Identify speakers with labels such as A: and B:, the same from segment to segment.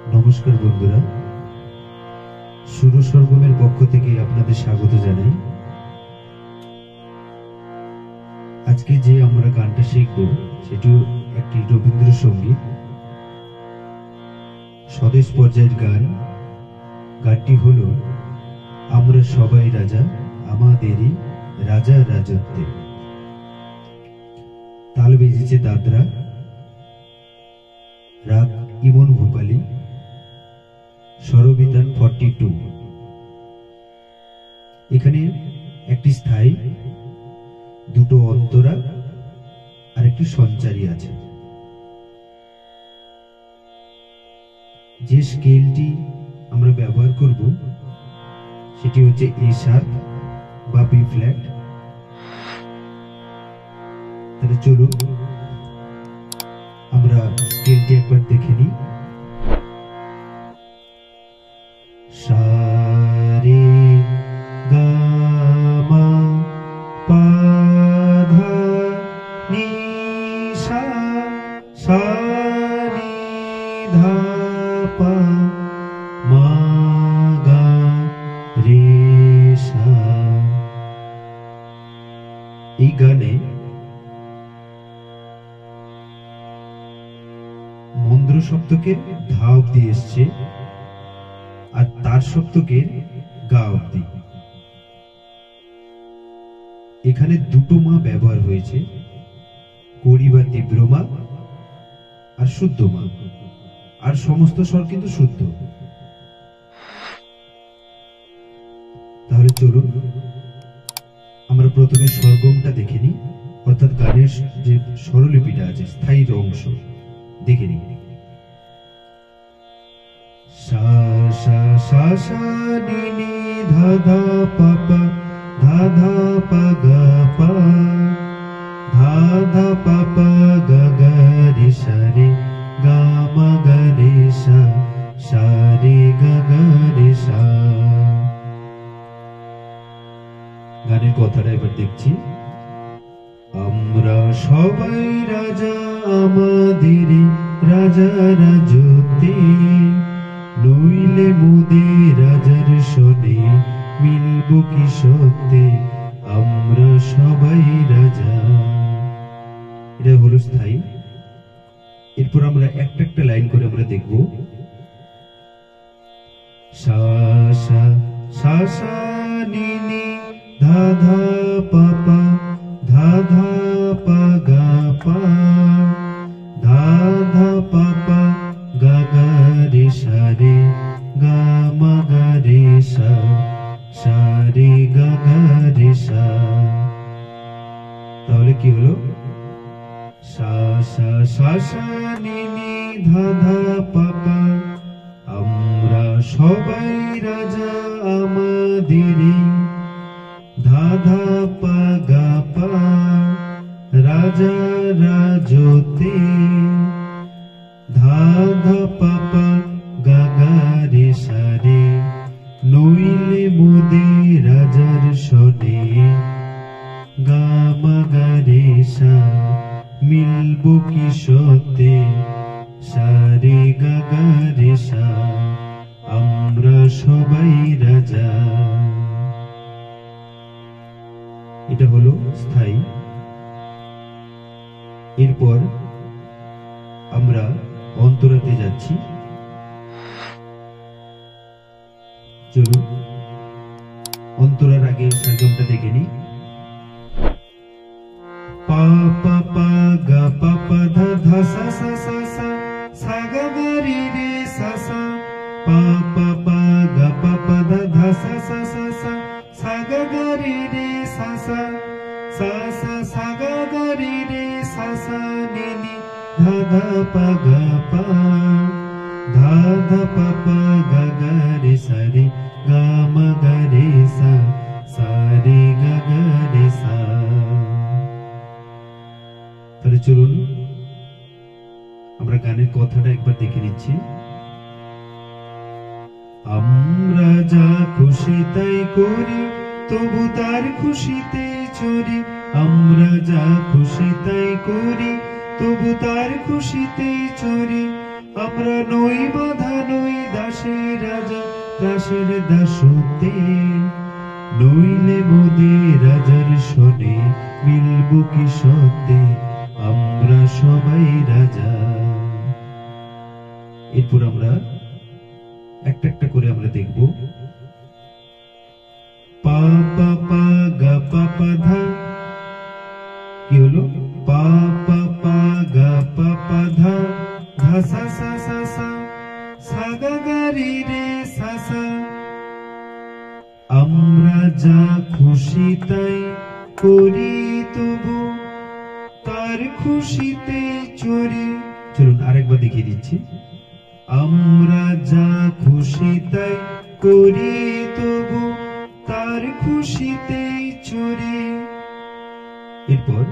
A: নমস্কার বন্ধুরা, সুর সরগমের পক্ষ থেকে আপনাদের স্বাগত জানাই। আজকে যে আমরা গানটা শিখব সেটি একটি রবীন্দ্রসঙ্গীত, স্বদেশ পর্যায়ের গান। গানটি হল আমরা সবাই রাজা, আমাদেরই রাজা রাজত্বে। তাল বেজেছে দাদরা, রাগ ইমন ভূপালী, স্বরবিতান 42। এখানে একটি স্থায়ী, দুটো অন্তরা আর একটি সঞ্চারী আছে। যে স্কেলটি আমরা ব্যবহার করব সেটি হচ্ছে এ শার্প বা বি ফ্ল্যাট। তাহলে চলুন আমরা স্কেলটি একবার দেখে নিই। সা রে গা মা পা ধা নি সা, সা নি ধা পা মা গা রে সা। এই গানে মন্দ্র সপ্তকের ধা অব্দি এসছে আর তার সপ্তকের গা অব্দি। এখানে দুটো মা ব্যবহার হয়েছে, কড়ি বা তীব্র মা আর শুদ্ধ মা, আর সমস্ত স্বর কিন্তু শুদ্ধ। তাহলে চলুন আমরা প্রথমে স্বরগমটা দেখে নিই, অর্থাৎ গানের যে স্বরলিপিটা আছে, স্থায়ী অংশ দেখে নিই। সা সা সা সা নি নি ধা ধা পা পা, ধা ধা পা গা পা, ধা ধা পা পা গা গা রে সা রে, গা মা গা রে সা, সা রে গা গা রে সা। গানের কথাটা এবার দেখছি। আমরা সবাই রাজা, আমাদেরই রাজা রাজত্বে, নইলে মোদের রাজার শোনে, মিলব কি সত্যে, আমরা সবাই রাজা। এটা হলো স্থায়ী। এরপর আমরা একটা একটা লাইন করে আমরা দেখব। সা সা সা সা নি নি ধা ধা পা পা, ধা ধা পা গা পা, ধা ধা পা পা গা গা রে সা রে, গা মা গা রে সা, সা রে গা গা রে সা। তাহলে কি হলো? সা সা সা সা নি নি ধা ধা পা পা, আমরা সবাই রাজা, আমাদেরই ধা ধা পা গা পা, রাজা রাজত্বে, ধা ধা পা পা গা গা রে সা রে, নইলে মোদের রাজার শোনে, গা মা গা রে সা, মিলব কি সত্যে, সা রে গা গা রে সা, আমরা সবাই রাজা। এটা হলো স্থায়ী। এরপর আমরা অন্তরাতে যাচ্ছি। চলুন অন্তরার আগে সরগমটা দেখে নিই। পা পা পা গা পা পা ধা ধা সা সা সা সা, সা গা গা রে রে সা সা, পা পা পা গা পা পা ধা ধা সা সা সা সা, সা গা গা রে রে সা সা, সা সা সা গা গা রে রে সা সা নি নি ধা ধা পা গা পা, ধা ধা পা পা গা গা রে সা রে, গা মা গা রে সা, সা রে গা গা রে সা। তাহলে চলুন আমরা গানের কথাটা একবার দেখে নিচ্ছি। আমরা যা খুশি তাই করি, তবু তার খুশিতে চরি, আমরা যা খুশি তাই করি, তবু তার খুশিতে চরি, আমরা নই বাঁধানো ত্রাসের দাসত্বে, নইলে মোদের রাজার শোনে মিলব কি সত্যে আমরা সবাই রাজা। এরপর আমরা একটা একটা করে আমরা দেখব। পা পা পা গা পা পা ধা, কি হলো? পা পা পা গা পা পা ধা, ধা সা সা সা সা, সা গা গা রে রে সা সা। আমরা যা খুশি তাই করি তবু তার খুশিতে চড়ি। চলুন আরেকবার দেখিয়ে দিচ্ছি। আমরা যা খুশি তাই করি তবু তার খুশিতে চড়ি। এরপর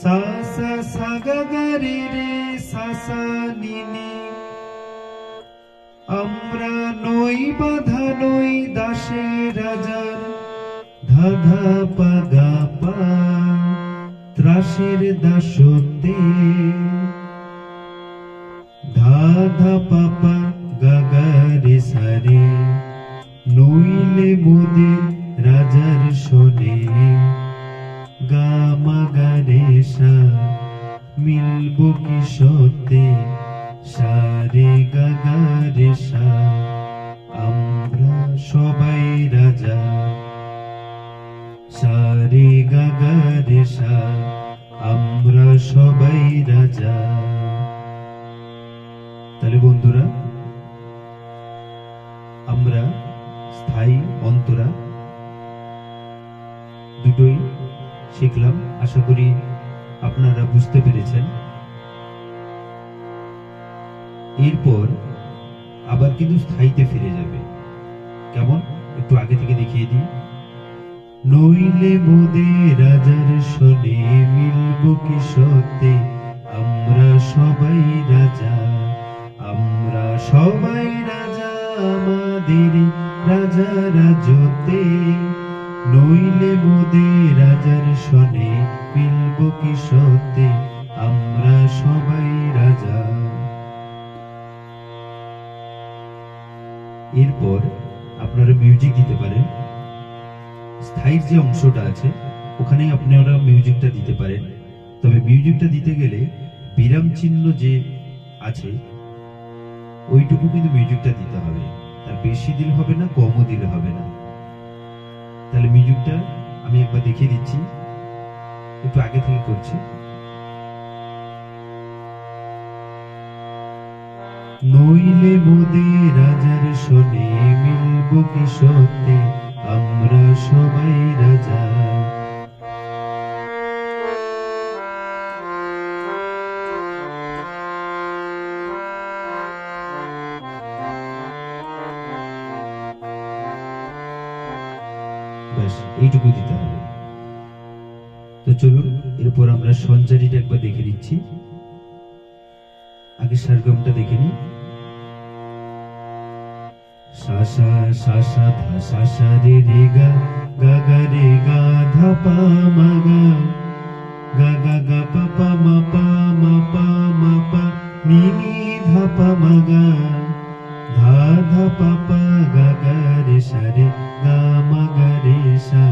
A: সা সা সা গা গা রে রে সা সা নি নি। আমরা নই বাধা নই দাসে রাজার, ধা ধা পা গা পা, ত্রাসের দাসত্বে, ধা ধা পা পা গা গা রে সা রে, নইলে মোদের রাজার শোনে গা মা গা রে সা, মিলব কি সত্যে সা রে গা গা রে সা, আমরা সবাই রাজা। সা রে গা গা রে সা, আমরা সবাই রাজা। তাহলে বন্ধুরা, আমরা স্থায়ী অন্তরা দুটোই শিখলাম। আশা করি আপনারা বুঝতে পেরেছেন। এরপর আবার কিন্তু স্থায়ীতে ফিরে যাবে। কেমন? একটু আগে থেকে দেখিয়ে দিই। নইলে মোদের রাজার শোনে মিলব কি সত্যে আমরা সবাই রাজা। আমরা সবাই রাজা আমাদের রাজা রাজতে, নইলে মোদের রাজার শোনে মিলব কি সত্যে আমরা সবাই রাজা। এরপর আপনারা মিউজিক দিতে পারেন। স্থায়ীর যে অংশটা আছে ওখানেই আপনারা মিউজিকটা দিতে পারেন। তবে মিউজিকটা দিতে গেলে বিরাম চিহ্ন যে আছে ওইটুকু কিন্তু মিউজিকটা দিতে হবে। তার বেশি দিলে হবে না, কমও দিলে হবে না। তাহলে মিউজিকটা আমি একবার দেখিয়ে দিচ্ছি, একটু আগে থেকে করছি। নইলে মোদের রাজার শোনে মিলব কি সত্যে আমরা সবাই রাজা। ব্যাস এইটুকু দিতে হবে। তো চলুন এরপর আমরা সঞ্চারীটা একবার দেখে নিচ্ছি। আগে সারগমটা দেখে নিই। সা সা সা সা ধা সা সা রে রে গা, গা গা রে গা ধা পা মা গা, গা গা গা পা পা মা পা মা পা মা পা, নি নি ধা পা মা গা, ধা ধা পা পা গা গা রে সা রে, গা মা গা রে সা,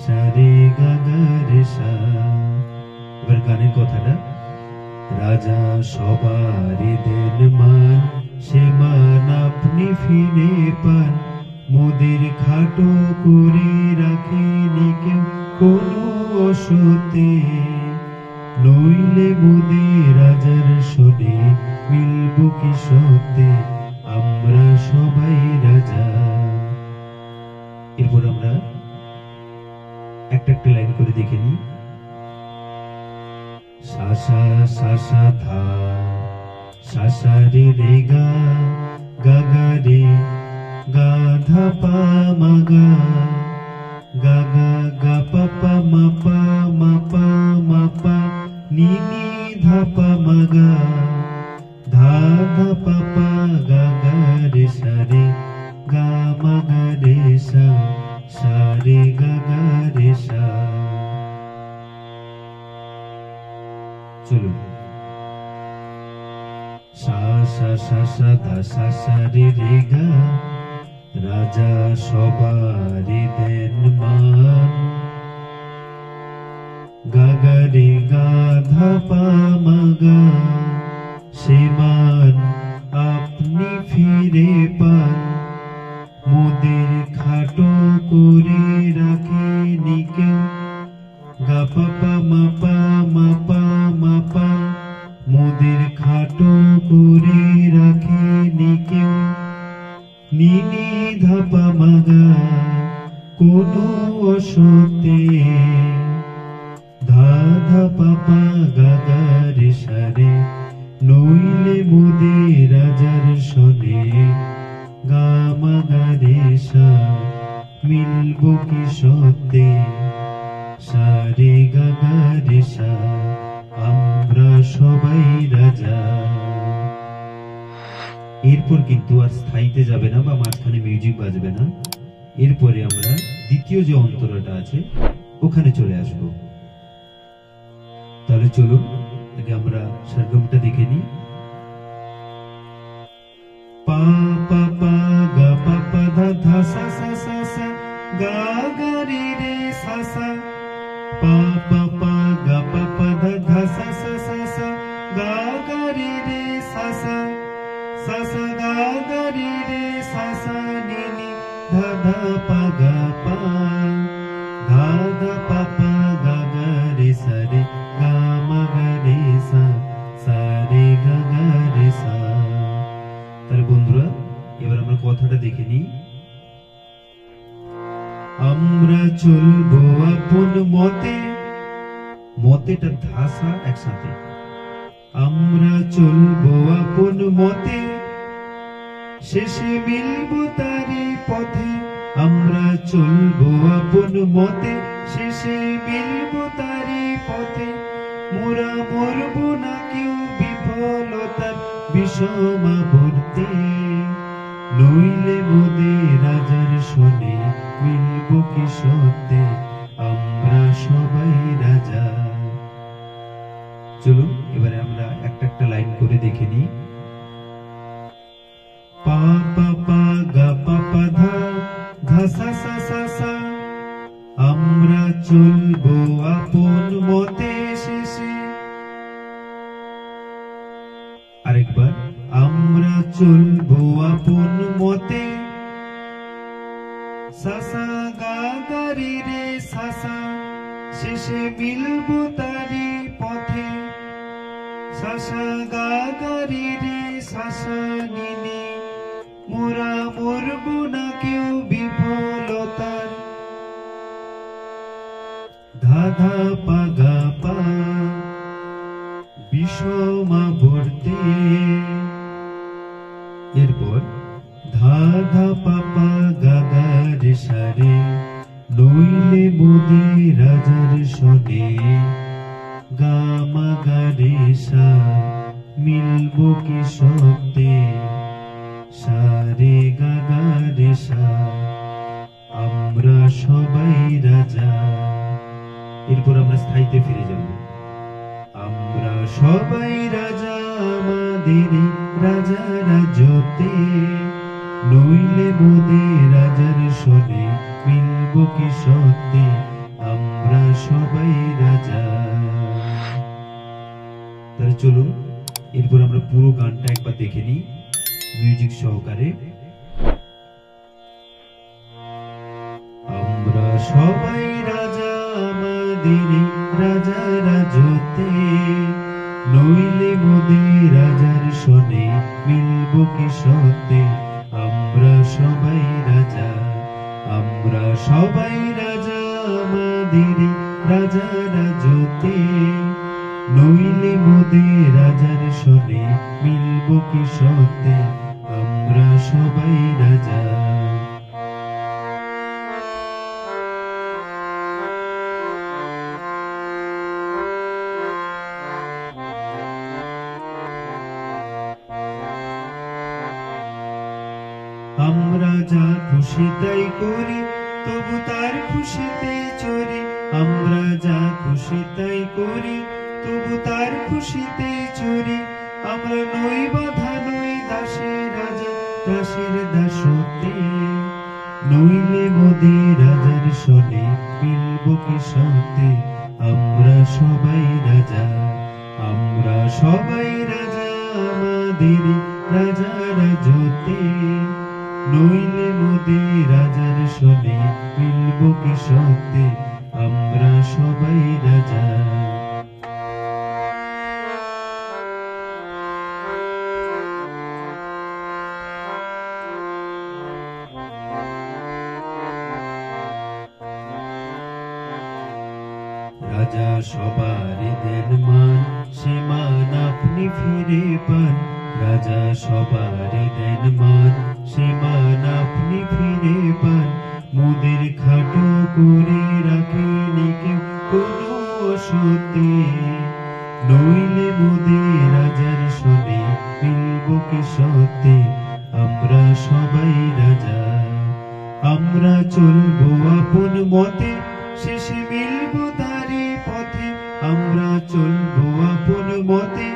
A: সা রে গা গা রে সা। এবার গানের কথাটা। রাজা সবারই দেন মান, সে মান আপনি ফিরে পান, মোদের খাটো করে রাখেনি কেউ কোনো অসতে, নইলে মোদের রাজার শোনে মিলব কি সত্যে আমরা সবাই রাজা। এরপর আমরা একটা একটা লাইন করে দেখে নিই। সা সা সা সা ধা, সা সা রে রে গা, গা গা রে গা ধা পা মা গা, গা গা গা পা পা মা পা মা পা মা পা, নি নি ধা পা মা গা, ধা ধা পা পা গা গা রে সা রে, গা মা গা রে সা, সা রে গা গা রে সা। চলুন সা সা সা সা ধা সা সা রে রে গা, রাজা সবারই দেন মান। গাগারে গাধা পামাগা সে মান আপনি ফিরে পান। মোদের খাটো করে রাখেনি কেউ। গা পাপা মাপা মাপা মাপা মোদের খাটো করে রাখেনি কেউ। নিনি ধাপা মাগা কোনো অসতে। ধা ধা পাপা গাগা রে সারে নইলে মোদের রাজার সনে। গা মাগা রে সা মিলব কি সত্যে। সারে গাগা রে সা আমরা সবাই রাজা। এরপর কিন্তু আর স্থায়ীতে যাবে না বা মাঝখানে মিউজিক বাজবে না। এরপরে আমরা দ্বিতীয় যে অন্তরাটা আছে ওখানে চলে আসব। তাহলে চলুন আগে আমরা সরগমটা দেখে নিই। পা পা পা গা পা পা ধা ধা সা সা সা সা গা গা রে রে সা সা। পা পা পা গা পা পা ধা ধা সা সা সা সা গা গা রে রে সা সা। সা সা গা গা রে রে সা সা নি নি ধা ধা পা গা পা। ধা ধা পা পা গা গা রে সা রে গা মা গা রে সা। সা রে গা গা রে সা। তাহলে বন্ধুরা এবার আমরা কথাটা দেখে নিই। আমরা চলবো আপন মতে। মতেটা ধাসা একসাথে। আমরা চলবো আপন মতে শেষে মিলবো তারি পথে। আমরা চলবো আপন মতে শেষে মিলবো তারি পথে। মোরা মরবো না কেউ বিফলতার বিষমাবর্তে। নইলে মোদের রাজার শোনে মিলব কি সত্যে। আমরা সবাই রাজা। চলুন এবারে আমরা একটা একটা লাইন করে দেখে নিই। পা পা পা গা পা পা ধা ধা সা সা সা সা। আমরা চলবো আপন মতে শেষে। আরেকবার। আমরা চলবো আপন মতে সা সা গা গা রে রে সা সা। শেষে মিলবো তারি পথে। সা সা গা গা রে রে সা সা নি নি মোরা মরবো না কেউ বিফলতার। ধা ধা পা গা পা বিষমাবর্তে। এরপর ধা ধা পা পা গা গা রে সা রে নইলে মোদের রাজার শনে। গা মা গা রে সা মিলব কি সত্যে। সা রে গা গা রে সা আমরা সবাই রাজা। এরপর আমরা স্থায়ীতে ফিরে যাব। আমরা সবাই রাজা আমাদের রাজা রাজতে। নইলে মোদের রাজার শনে মিলব কি সত্যে। আমরা সবাই রাজা। তাহলে চলুন এরপর আমরা পুরো গানটা একবার দেখে নিই মিউজিক সহকারে। আমরা সবাই রাজা আমাদের রাজা রাজতে। নইলে মোদের রাজার শনে মিলব কি সত্যে। আমরা সবাই রাজা। আমরা সবাই রাজা আমাদের রাজা রাজতে। নইলে মোদের রাজার শনে মিলব কি সত্যে। আমরা সবাই রাজা। আমরা যা খুশি তাই করি তবু তার খুশিতে চরি। আমরা যা খুশি তাই করি তবু তার খুশিতে চরি। আমরা নই বাধা নই দাসের রাজা দাসের দাসতে। নইলে মোদের রাজার সনে মিলব কি সত্যি আমরা সবাই রাজা, আমরা সবাই রাজা আমাদের রাজা রাজতে। নইলে মোদের রাজার সনে মিলব কি সত্যি আমরা সবাই রাজা। রাজা সবার দেন মান, সে মান আপনি ফিরে পান। রাজা সবার দেন মান, সে মান আপনি ফিরে পান। মোদের খাটো করে রাখেনি কেউ কোনো অসতে। নইলে মোদের রাজার সনে মিলব কি সত্যি আমরা সবাই রাজা। আমরা চলবো আপন মতে, শেষে মিলব তারি পথে। আমরা চলবো আপন মতে,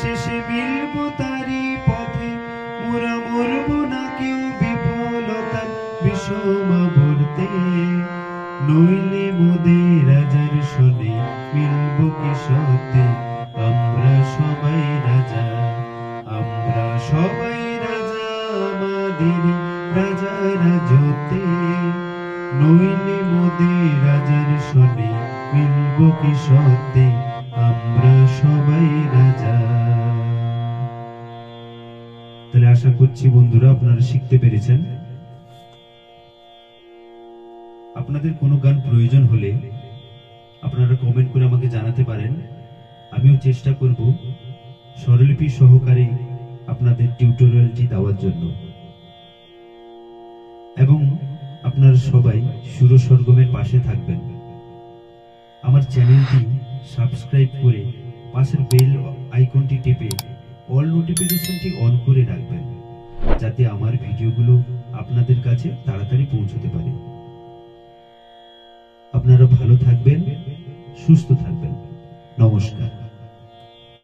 A: শেষে মিলব তারি পথে। মোরা মরব না কেউ বিফলতার বিষমাবর্তে। নইলে মোদের রাজার সনে মিলব কি সত্যি আমরা সবাই রাজা, আমরা সবাই রাজা আমাদের রাজা রাজতে। নইলে মোদের রাজার সনে মিলব কি সত্যি আমরা সবাই রাজা। তাহলে আশা করছি বন্ধুরা আপনারা শিখতে পেরেছেন। আপনাদের কোনো গান প্রয়োজন হলে আপনারা কমেন্ট করে আমাকে জানাতে পারেন। আমিও চেষ্টা করব স্বরলিপি সহকারে আপনাদের টিউটোরিয়ালটি দেওয়ার জন্য। এবং আপনারা সবাই সুর সরগমের পাশে থাকবেন। আমার চ্যানেলটি সাবস্ক্রাইব করে পাশের বেল আইকনটি টিপে অল নোটিফিকেশনটি অন করে রাখবেন, যাতে আমার ভিডিওগুলো আপনাদের কাছে তাড়াতাড়ি পৌঁছতে পারে। আপনারা ভালো থাকবেন, সুস্থ থাকবেন। নমস্কার।